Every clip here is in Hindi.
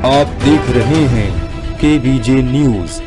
आप देख रहे हैं केबीजे न्यूज।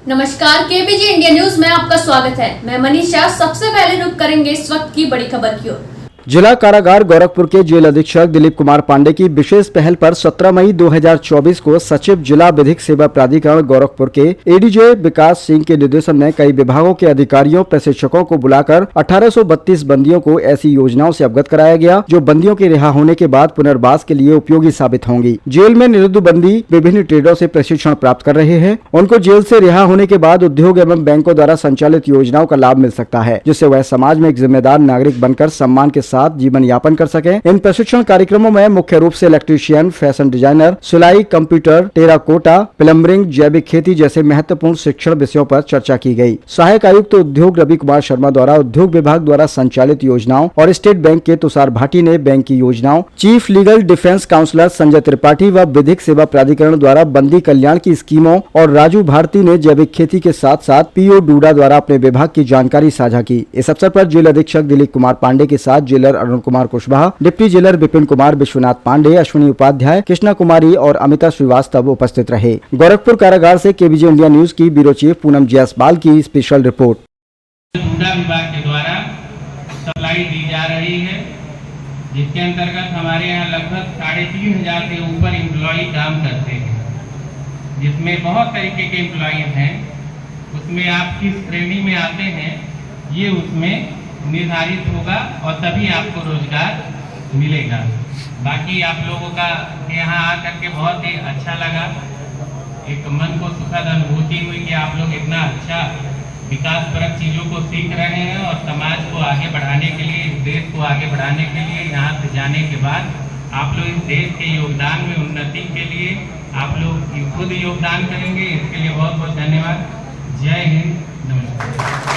नमस्कार, केबीजे इंडिया न्यूज में आपका स्वागत है। मैं मनीषा। सबसे पहले रुक करेंगे इस वक्त की बड़ी खबर की ओर। जिला कारागार गोरखपुर के जेल अधीक्षक दिलीप कुमार पांडे की विशेष पहल पर 17 मई 2024 को सचिव जिला विधिक सेवा प्राधिकरण गोरखपुर के एडीजे विकास सिंह के निर्देशन में कई विभागों के अधिकारियों प्रशिक्षकों को बुलाकर 1832 बंदियों को ऐसी योजनाओं से अवगत कराया गया जो बंदियों के रिहा होने के बाद पुनर्वास के लिए उपयोगी साबित होंगी। जेल में निरुद्ध बंदी विभिन्न ट्रेडों से प्रशिक्षण प्राप्त कर रहे हैं। उनको जेल से रिहा होने के बाद उद्योग एवं बैंकों द्वारा संचालित योजनाओं का लाभ मिल सकता है, जिससे वह समाज में एक जिम्मेदार नागरिक बनकर सम्मान के साथ जीवन यापन कर सके। इन प्रशिक्षण कार्यक्रमों में मुख्य रूप से इलेक्ट्रीशियन, फैशन डिजाइनर, सिलाई, कंप्यूटर, टेराकोटा, प्लम्बरिंग, जैविक खेती जैसे महत्वपूर्ण शिक्षण विषयों पर चर्चा की गई। सहायक आयुक्त उद्योग रवि कुमार शर्मा द्वारा उद्योग विभाग द्वारा संचालित योजनाओं और स्टेट बैंक के तुषार भाटी ने बैंक की योजनाओं, chief legal defence counsellor Sanjay Tripathi व विधिक सेवा प्राधिकरण द्वारा बंदी कल्याण की स्कीमों और राजू भारती ने जैविक खेती के साथ साथ पीओ डूडा द्वारा अपने विभाग की जानकारी साझा की। इस अवसर पर जेल अधीक्षक दिलीप कुमार पांडे के साथ jailer Arun Kumar Kushwaha, deputy jailer Vipin Kumar, Vishwanath Pandey, Ashwini Upadhyay, Krishna Kumari और अमिता श्रीवास्तव उपस्थित रहे। गोरखपुर कारागार से केबीजे इंडिया न्यूज की ब्यूरो चीफ पूनम जायसवाल की स्पेशल रिपोर्ट। डूडा विभाग के द्वारा सप्लाई दी जा रही है, जिसके अंतर्गत हमारे यहाँ लगभग 3500 से ऊपर एम्प्लॉय काम करते हैं, जिसमें बहुत तरीके के एम्प्लॉय हैं। उसमें आप किस श्रेणी में आते हैं ये उसमें निर्धारित होगा और तभी आपको रोजगार मिलेगा। बाकी आप लोगों का यहाँ आकर के बहुत ही अच्छा लगा। एक मन को सुखद अनुभूति हुई कि आप लोग इतना अच्छा विकासपरक चीजों को सीख रहे हैं और समाज को आगे बढ़ाने के लिए, इस देश को आगे बढ़ाने के लिए यहाँ से जाने के बाद आप लोग इस देश के योगदान में, उन्नति के लिए आप लोग खुद योगदान करेंगे। इसके लिए बहुत बहुत धन्यवाद। जय हिंद, नमस्कार।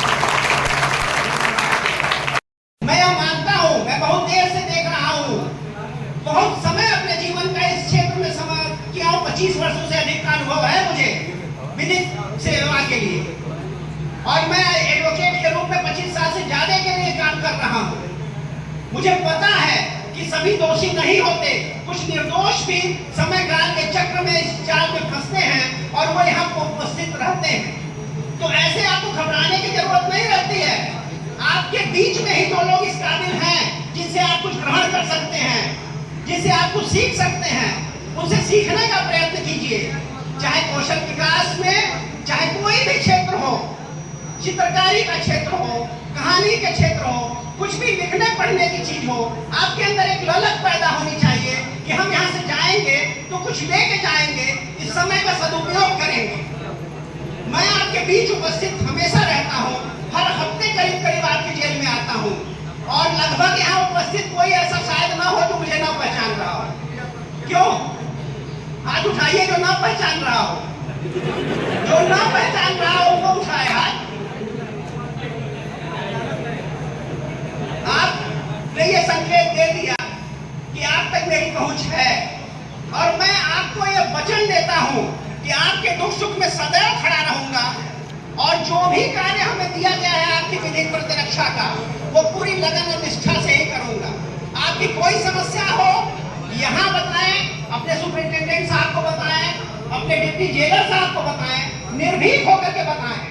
मैं यह मानता हूँ, मैं बहुत देर से देख रहा हूँ, बहुत समय अपने जीवन का इस क्षेत्र में समय किया हूँ। 25 वर्षों से अधिक का अनुभव है मुझे विधिक सेवा के लिए, और मैं एडवोकेट के रूप में 25 साल से ज्यादा के लिए काम कर रहा हूँ। मुझे पता है कि सभी दोषी नहीं होते, कुछ निर्दोष भी समय काल के चक्र में इस जाल में फंसते हैं और वो यहाँ उपस्थित रहते हैं। तो ऐसे आपको घबराने की जरूरत नहीं रहती है। आपके बीच में ही दो लोग इस काबिल हैं जिनसे आप कुछ ग्रहण कर सकते हैं, जिनसे आप कुछ सीख सकते हैं। उनसे सीखने का प्रयत्न कीजिए, चाहे कौशल विकास में, चाहे कोई भी क्षेत्र हो, चित्रकारी का क्षेत्र हो, कहानी के क्षेत्र हो, कुछ भी लिखने पढ़ने की चीज हो, आपके अंदर एक ललक पैदा होनी चाहिए कि हम यहाँ से जाएंगे तो कुछ लेके जाएंगे, इस समय का सदुपयोग करेंगे। मैं आपके बीच उपस्थित हमेशा रहता हूँ, हर हफ्ते करीब करीब आपके जेल में आता हूँ, और लगभग यहाँ उपस्थित कोई ऐसा शायद ना हो जो मुझे ना पहचान रहा हो। क्यों? हाथ उठाइए जो ना पहचान रहा हो। जो ना पहचान रहा हो वो उठाए हाथ। आपने ये संकेत दे दिया कि आप तक मेरी पहुंच है, और मैं आपको ये वचन देता हूँ कि आपके दुख सुख में सदैव खड़ा रहूंगा, और जो भी कार्य हमें दिया गया है आपकी विधिक प्रतिरक्षा का, वो पूरी लगन और निष्ठा से ही करूंगा। आपकी कोई समस्या हो यहाँ बताएं, अपने सुपरिंटेंडेंट साहब को बताएं, अपने डिप्टी जेलर साहब को बताएं, निर्भीक होकर के बताएं।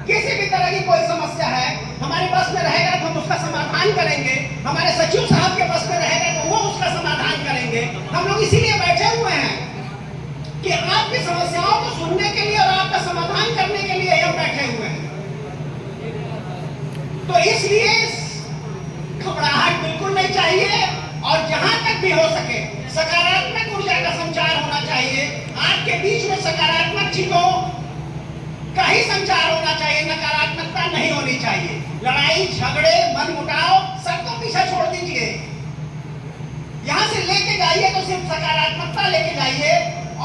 किसी भी तरह की कोई समस्या है हमारे बस में रहेगा तो हम उसका समाधान करेंगे, हमारे सचिव साहब के बस में रहेगा तो वो उसका समाधान करेंगे। हम लोग इसीलिए बैठे हुए हैं कि आपकी समस्याओं को सुनने के लिए और आपका समाधान करने के लिए हम बैठे हुए हैं। तो इसलिए घबराहट बिल्कुल नहीं चाहिए, और जहां तक भी हो सके सकारात्मक ऊर्जा का संचार होना चाहिए। आपके बीच में सकारात्मक चीजों का ही संचार होना चाहिए, नकारात्मकता नहीं होनी चाहिए। लड़ाई झगड़े मनमुटाव सबको पीछे छोड़ दीजिए। यहां से लेके जाइए तो सिर्फ सकारात्मकता लेके जाइए,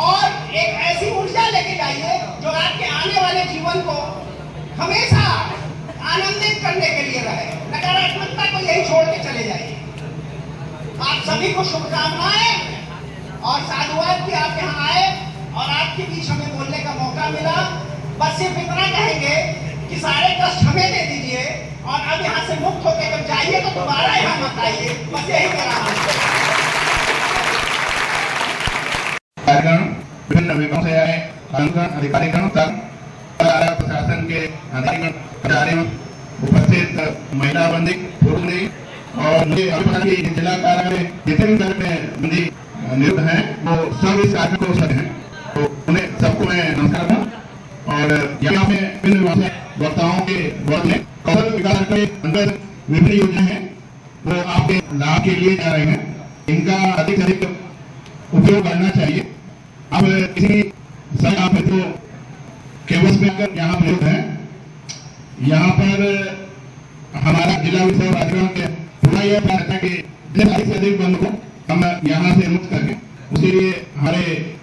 और एक ऐसी ऊर्जा लेके जाइए जो आपके आने वाले जीवन को हमेशा आनंदित करने के लिए रहे। नकारात्मकता को यही छोड़ के चले जाइए। आप सभी को शुभकामनाएं और साधुवाद की आप यहाँ आए और आपके बीच हमें बोलने का मौका मिला। बस सिर्फ इतना कहेंगे कि सारे कष्ट हमें दे दीजिए, और अब यहाँ से मुक्त होकर जब जाइए तो दोबारा यहाँ मत आइए। बस यही कह रहा हूँ। विभिन्न विभागों से आए अधिकारीगण तक प्रशासन के अधिकारियों उपस्थित महिला बंदी पुरुष बंदी और मुझे अभी पता कि जिला कार्यालय जितने भी बंदी नियुक्त हैं वो सब इस कार्यक्रम को सद हैं, तो उन्हें सबको मैं नमस्कार दूं। और यहाँ पे विभिन्न वक्ताओं के वर्ग में कौशल विकास के अंदर विभिन्न योजनाएं हैं वो आपके लाभ के लिए जा रहे हैं, इनका अधिक से अधिक उपयोग करना चाहिए। अब किसी सर आप जो केवल में अगर यहाँ प्रयोग है, यहाँ पर हमारा जिला विषय प्राधिकरण के पूरा यह प्रयास है कि अधिक से अधिक बंद को हम यहाँ से मुक्त करके उसके लिए हमारे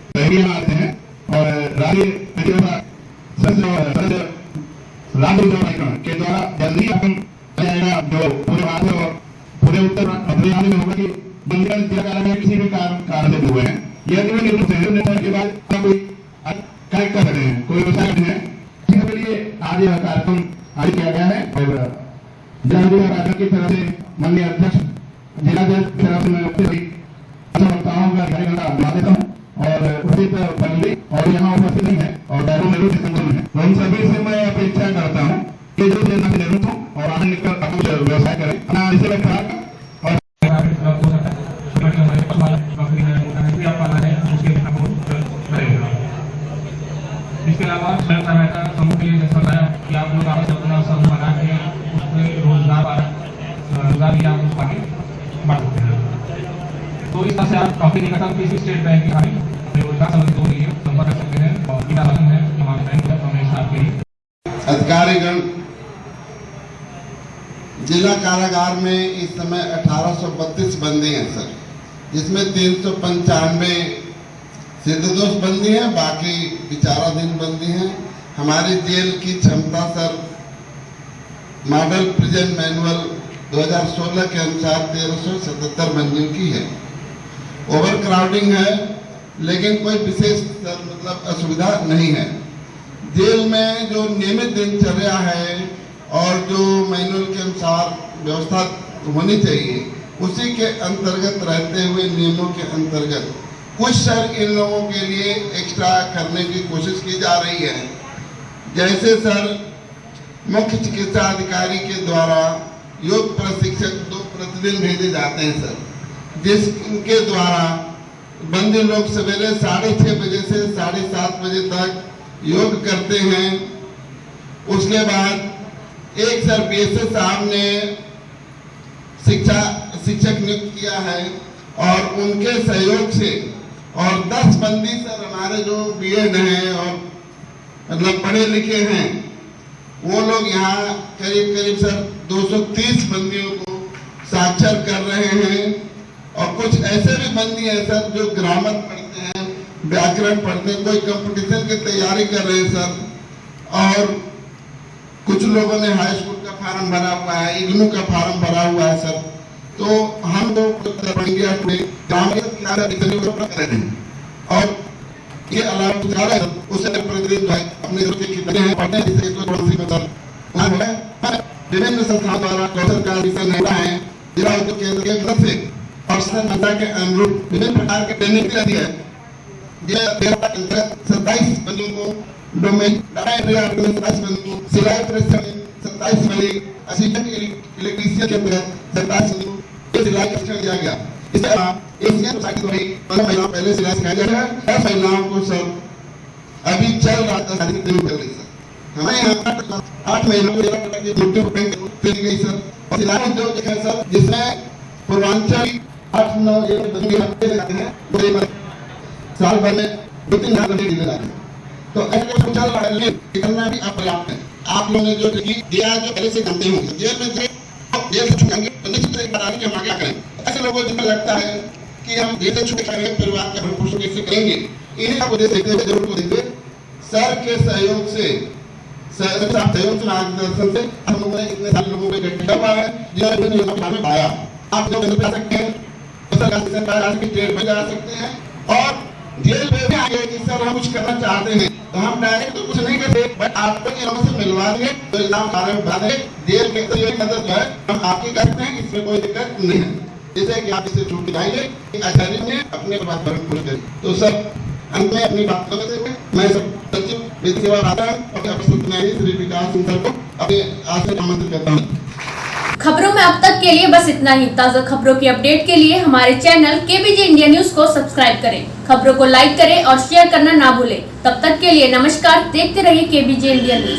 सहयोगी यहाँ आते हैं और राज्य प्राधिकरण के द्वारा जल्दी अपन जाएगा जो पूरे भारत और पूरे उत्तर हरियाणा में होगा कि बंदीगंज जिला कार्यालय में किसी भी कारण से हुए हैं, यह के बाद कोई कार्य कर रहे हैं, कोई व्यवसाय करते हैं, इसके लिए आज यह कार्यक्रम आयोजित किया गया है। और जिला की तरफ से माननीय अध्यक्ष जिलाध्यक्ष की तरफ से मैं वक्ताओं का धन्यवाद देता हूँ और उपस्थित बंदी और यहाँ उपस्थित नहीं है और उन सभी से मैं अपेक्षा करता हूँ कि जो निर्मित हो और आगे निकल कुछ व्यवसाय करें अपना इसे लगता है। इसके अलावा स्वयं सहायता समूह के लिए जैसा बताया कि आप लोग आपस अपना समूह बना के उसमें रोजगार भी आप आगे बढ़ सकते हैं। तो इस तरह से आप काफी निकटतम किसी स्टेट बैंक की हमारी रोजगार समिति को लिए संपर्क कर सकते हैं और ये आवेदन है हमारे बैंक हमेशा आपके लिए। अधिकारीगण जिला कारागार में इस समय 1832 बंदी हैं सर, जिसमें 395 सिद्धदोष बंदी है, बाकी विचाराधीन बंदी हैं। हमारी जेल की क्षमता सर मॉडल प्रिजन मैनुअल 2016 के अनुसार 1377 बंदियों की है। ओवर क्राउडिंग है लेकिन कोई विशेष मतलब असुविधा नहीं है। जेल में जो नियमित दिनचर्या है और जो मैनुअल के अनुसार व्यवस्था होनी चाहिए उसी के अंतर्गत रहते हुए नियमों के अंतर्गत कुछ सर इन लोगों के लिए एक्स्ट्रा करने की कोशिश की जा रही है। जैसे सर मुख्य चिकित्सा अधिकारी के द्वारा योग प्रशिक्षक 2 प्रतिदिन भेजे जाते हैं सर, जिसके द्वारा बंदी लोग सवेरे 6:30 बजे से 7:30 बजे तक योग करते हैं। उसके बाद एक सर बीएसएस साहब ने शिक्षक नियुक्त किया है और उनके सहयोग से और 10 बंदी सर हमारे जो बीएड हैं और मतलब पढ़े लिखे हैं वो लोग यहाँ करीब सर 230 बंदियों को साक्षर कर रहे हैं। और कुछ ऐसे भी बंदी हैं सर जो ग्रामर पढ़ते हैं, व्याकरण पढ़ते हैं, कोई कंपटीशन की तैयारी कर रहे हैं सर। और कुछ लोगों ने हाई स्कूल का फार्म भरा हुआ है, इग्नू का फार्म भरा हुआ है सर। तो हम लोग और ये अलावा उसे प्रतिदिन अपने पढ़ने विभिन्न संस्थाओं द्वारा कौशल का विषय है जिला उद्योग केंद्र के तरफ से और के अनुरूप विभिन्न प्रकार के ट्रेनिंग दी है। 27 बंदियों को डोमेन 27 बंदियों को सिलाई प्रेस 27 वाली असिस्टेंट इलेक्ट्रीशियन के तहत 27 बंदियों को सिलाई प्रशिक्षण दिया गया। इसके अलावा एशियन सोसाइटी द्वारा 15 महिलाओं पहले सिलाई सिखाया गया है। 10 महिलाओं को सर अभी चल रहा था शादी ट्रेनिंग चल रही सर। हमें यहाँ 8 महीनों को मुद्दों पर गई सर। और सिलाई उद्योग है सर जिसमें पूर्वांचल 8-9 बंदी हफ्ते लगाते हैं, साल भर में 2-3 लाख बंदी दिए जाते हैं। तो ऐसे चल रहा है लेकिन करना भी अपर्याप्त है। आप लोगों ने जो दिया जो पहले से जानते होंगे जेल में जेल से छुटेंगे तो निश्चित एक बार कि हम क्या करें। ऐसे लोगों को लगता है कि हम जेल से छुटे करेंगे परिवार के भरण पोषण कैसे करेंगे, इन्हीं का उद्देश्य देखते हुए जरूर को देखते सर के सहयोग से सहयोग से मार्गदर्शन से हम लोगों ने इतने सारे लोगों को इकट्ठा हुआ है जिन्होंने योजना में पाया। आप लोग जा सकते हैं, ट्रेड में जा सकते हैं और जेल में भी आगे कि सर हम कुछ करना चाहते हैं तो हम डायरेक्ट तो कुछ नहीं करते बट आपको इन लोगों से मिलवा देंगे तो इनाम कार्य में बता देंगे। जेल के तो ये मदद जो है हम आपकी करते हैं, इसमें कोई दिक्कत नहीं है। जैसे कि आप इसे छूट दिखाएंगे आचार्य ने अपने बात भरण पूर्ण करें। तो सर अंत में अपनी बात करते हुए मैं सब सचिव विधिक सेवा प्राधिकरण और प्रस्तुत न्यायाधीश श्री विकास सिंह सर को अपने आसन आमंत्रित करता हूँ। खबरों में अब तक के लिए बस इतना ही। ताज़ा खबरों की अपडेट के लिए हमारे चैनल केबीजे इंडिया न्यूज को सब्सक्राइब करें, खबरों को लाइक करें और शेयर करना ना भूलें। तब तक के लिए नमस्कार, देखते रहिए केबीजे इंडिया न्यूज।